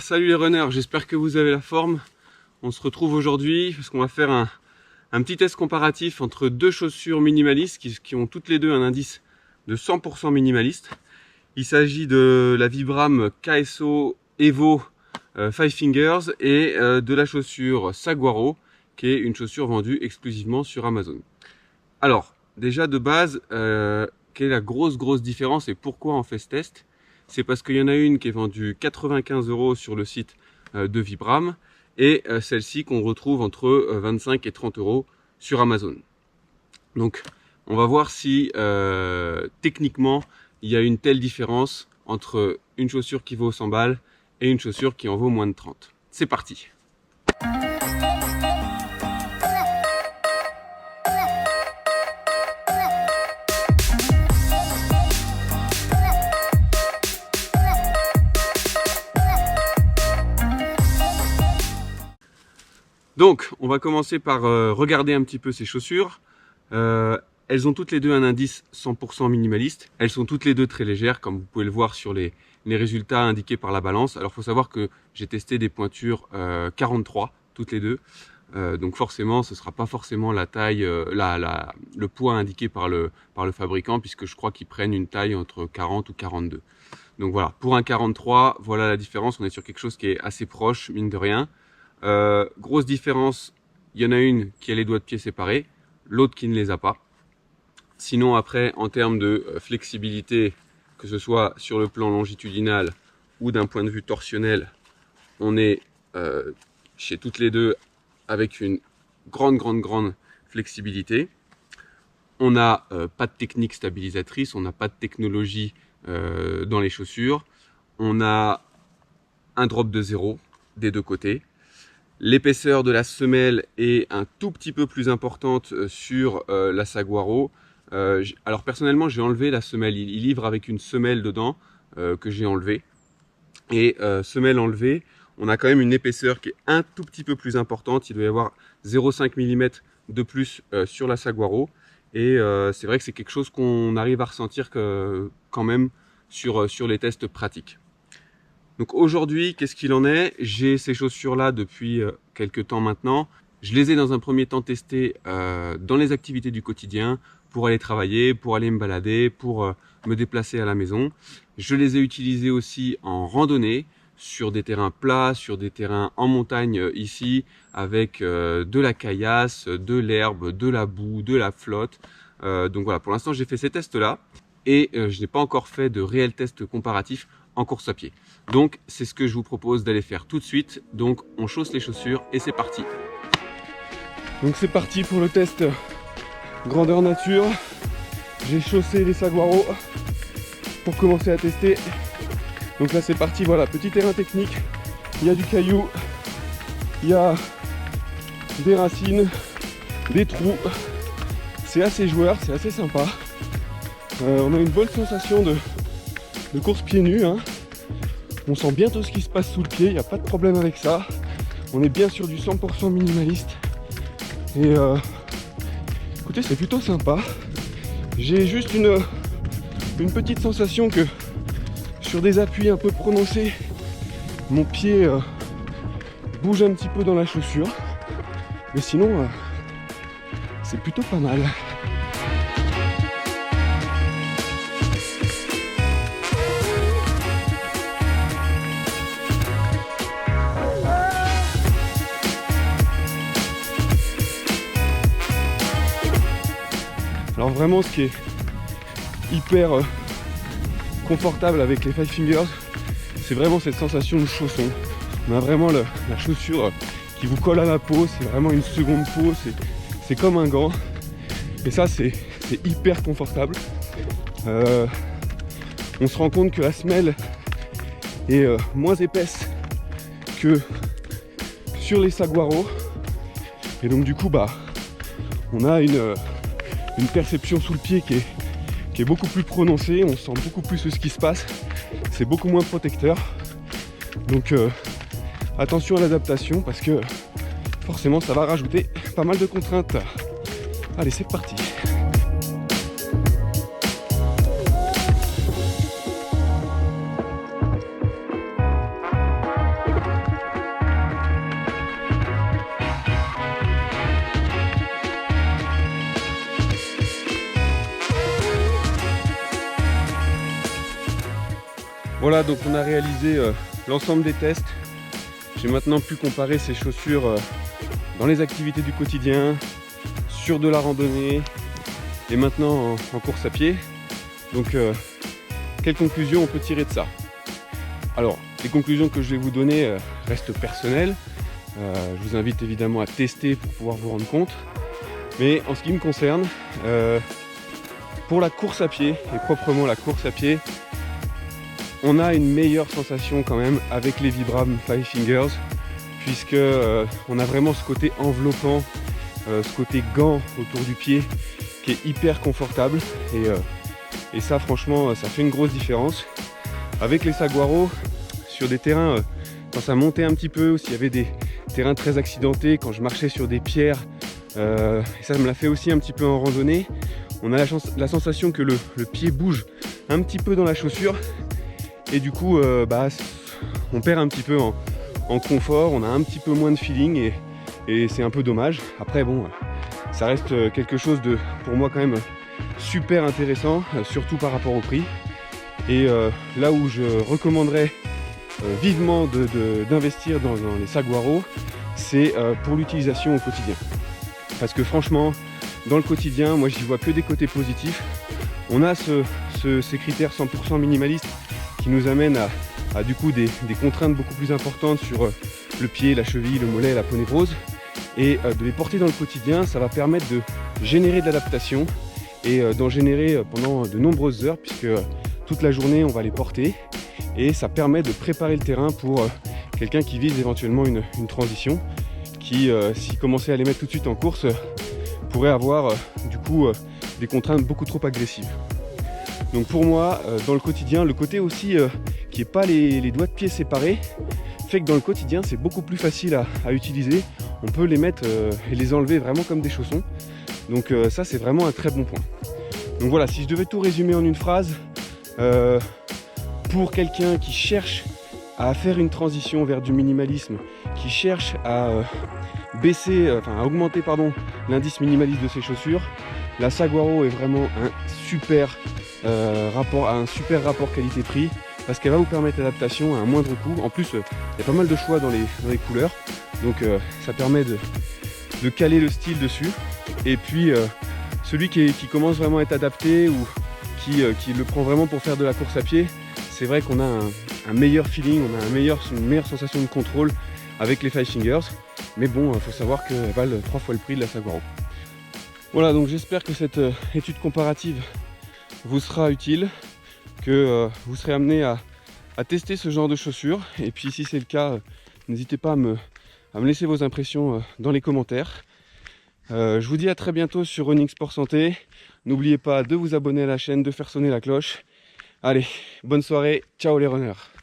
Salut les runners, j'espère que vous avez la forme. On se retrouve aujourd'hui parce qu'on va faire un petit test comparatif entre deux chaussures minimalistes qui ont toutes les deux un indice de 100% minimaliste. Il s'agit de la Vibram KSO Evo 5 Fingers et de la chaussure Saguaro, qui est une chaussure vendue exclusivement sur Amazon. Alors, déjà de base, quelle est la grosse différence et pourquoi on fait ce test? C'est parce qu'il y en a une qui est vendue 95 € sur le site de Vibram et celle-ci qu'on retrouve entre 25 et 30 € sur Amazon. Donc, on va voir si techniquement il y a une telle différence entre une chaussure qui vaut 100 balles et une chaussure qui en vaut moins de 30. C'est parti! Donc, on va commencer par regarder un petit peu ces chaussures. Elles ont toutes les deux un indice 100% minimaliste. Elles sont toutes les deux très légères, comme vous pouvez le voir sur les résultats indiqués par la balance. Alors, il faut savoir que j'ai testé des pointures 43, toutes les deux. Donc forcément, ce ne sera pas forcément la taille, le poids indiqué par le fabricant, puisque je crois qu'ils prennent une taille entre 40 ou 42. Donc voilà, pour un 43, voilà la différence. On est sur quelque chose qui est assez proche, mine de rien. Grosse différence, il y en a une qui a les doigts de pied séparés, l'autre qui ne les a pas. Sinon après, en termes de flexibilité, que ce soit sur le plan longitudinal ou d'un point de vue torsionnel, on est chez toutes les deux avec une grande flexibilité. On n'a pas de technique stabilisatrice, on n'a pas de technologie dans les chaussures. On a un drop de 0 des deux côtés. L'épaisseur de la semelle est un tout petit peu plus importante sur la Saguaro. Alors personnellement, j'ai enlevé la semelle. Il livre avec une semelle dedans que j'ai enlevée. Et semelle enlevée, on a quand même une épaisseur qui est un tout petit peu plus importante. Il doit y avoir 0,5 mm de plus sur la Saguaro. Et c'est vrai que c'est quelque chose qu'on arrive à ressentir quand même sur les tests pratiques. Donc aujourd'hui, qu'est-ce qu'il en est? J'ai ces chaussures-là depuis quelques temps maintenant. Je les ai dans un premier temps testées dans les activités du quotidien, pour aller travailler, pour aller me balader, pour me déplacer à la maison. Je les ai utilisées aussi en randonnée, sur des terrains plats, sur des terrains en montagne ici, avec de la caillasse, de l'herbe, de la boue, de la flotte. Donc voilà, pour l'instant j'ai fait ces tests-là et je n'ai pas encore fait de réels tests comparatifs en course à pied. Donc c'est ce que je vous propose d'aller faire tout de suite. Donc on chausse les chaussures et c'est parti. Donc c'est parti pour le test grandeur nature. J'ai chaussé les Saguaro pour commencer à tester. Donc là c'est parti, voilà, petit terrain technique. Il y a du caillou, il y a des racines, des trous. C'est assez joueur, c'est assez sympa. On a une bonne sensation de course pieds nus, hein. On sent bien tout ce qui se passe sous le pied, il n'y a pas de problème avec ça. On est bien sur du 100% minimaliste. Et écoutez, c'est plutôt sympa. J'ai juste une petite sensation que sur des appuis un peu prononcés, mon pied bouge un petit peu dans la chaussure. Mais sinon, c'est plutôt pas mal. Alors vraiment, ce qui est hyper confortable avec les 5 Fingers, c'est vraiment cette sensation de chausson. On a vraiment la chaussure qui vous colle à la peau, c'est vraiment une seconde peau, c'est comme un gant. Et ça, c'est hyper confortable. On se rend compte que la semelle est moins épaisse que sur les Saguaro. Et donc du coup, on a une perception sous le pied qui est beaucoup plus prononcée, on sent beaucoup plus ce qui se passe, c'est beaucoup moins protecteur. Donc attention à l'adaptation parce que forcément ça va rajouter pas mal de contraintes. Allez, c'est parti. Voilà, donc on a réalisé l'ensemble des tests. J'ai maintenant pu comparer ces chaussures dans les activités du quotidien, sur de la randonnée et maintenant en course à pied. Donc quelles conclusions on peut tirer de ça? Alors, les conclusions que je vais vous donner restent personnelles. Je vous invite évidemment à tester pour pouvoir vous rendre compte. Mais en ce qui me concerne, pour la course à pied, et proprement la course à pied, on a une meilleure sensation quand même avec les Vibram Five Fingers, puisque on a vraiment ce côté enveloppant, ce côté gant autour du pied qui est hyper confortable. Et ça, franchement, ça fait une grosse différence. Avec les Saguaro, sur des terrains, quand ça montait un petit peu, ou s'il y avait des terrains très accidentés, quand je marchais sur des pierres, et ça me l'a fait aussi un petit peu en randonnée, on a la sensation que le pied bouge un petit peu dans la chaussure, et du coup, on perd un petit peu en confort, on a un petit peu moins de feeling, et c'est un peu dommage. Après, bon, ça reste quelque chose de, pour moi, quand même super intéressant, surtout par rapport au prix. Et là où je recommanderais vivement d'investir dans les Saguaro, c'est pour l'utilisation au quotidien. Parce que franchement, dans le quotidien, moi j'y vois que des côtés positifs. On a ces critères 100% minimalistes qui nous amènent à du coup des contraintes beaucoup plus importantes sur le pied, la cheville, le mollet, la peau névrose. Et de les porter dans le quotidien, ça va permettre de générer de l'adaptation et d'en générer pendant de nombreuses heures, puisque toute la journée on va les porter, et ça permet de préparer le terrain pour quelqu'un qui vise éventuellement une transition, qui s'il commençait à les mettre tout de suite en course pourrait avoir du coup des contraintes beaucoup trop agressives. Donc pour moi, dans le quotidien, le côté aussi qui n'est pas les doigts de pied séparés fait que dans le quotidien c'est beaucoup plus facile à utiliser. On peut les mettre et les enlever vraiment comme des chaussons. Donc ça, c'est vraiment un très bon point. Donc voilà, si je devais tout résumer en une phrase, pour quelqu'un qui cherche à faire une transition vers du minimalisme, qui cherche à à augmenter l'indice minimaliste de ses chaussures, la Saguaro est vraiment un super rapport qualité-prix, parce qu'elle va vous permettre l'adaptation à un moindre coût. En plus, il y a pas mal de choix dans les couleurs, donc ça permet de caler le style dessus. Et puis celui qui commence vraiment à être adapté, ou qui le prend vraiment pour faire de la course à pied, c'est vrai qu'on a un meilleur feeling, on a une meilleure sensation de contrôle avec les Five Fingers. Mais bon, il faut savoir qu'elles valent 3 fois le prix de la Saguaro. Voilà, donc j'espère que cette étude comparative vous sera utile, que vous serez amené à tester ce genre de chaussures. Et puis si c'est le cas, n'hésitez pas à me laisser vos impressions dans les commentaires. Je vous dis à très bientôt sur Running Sport Santé. N'oubliez pas de vous abonner à la chaîne, de faire sonner la cloche. Allez, bonne soirée, ciao les runners.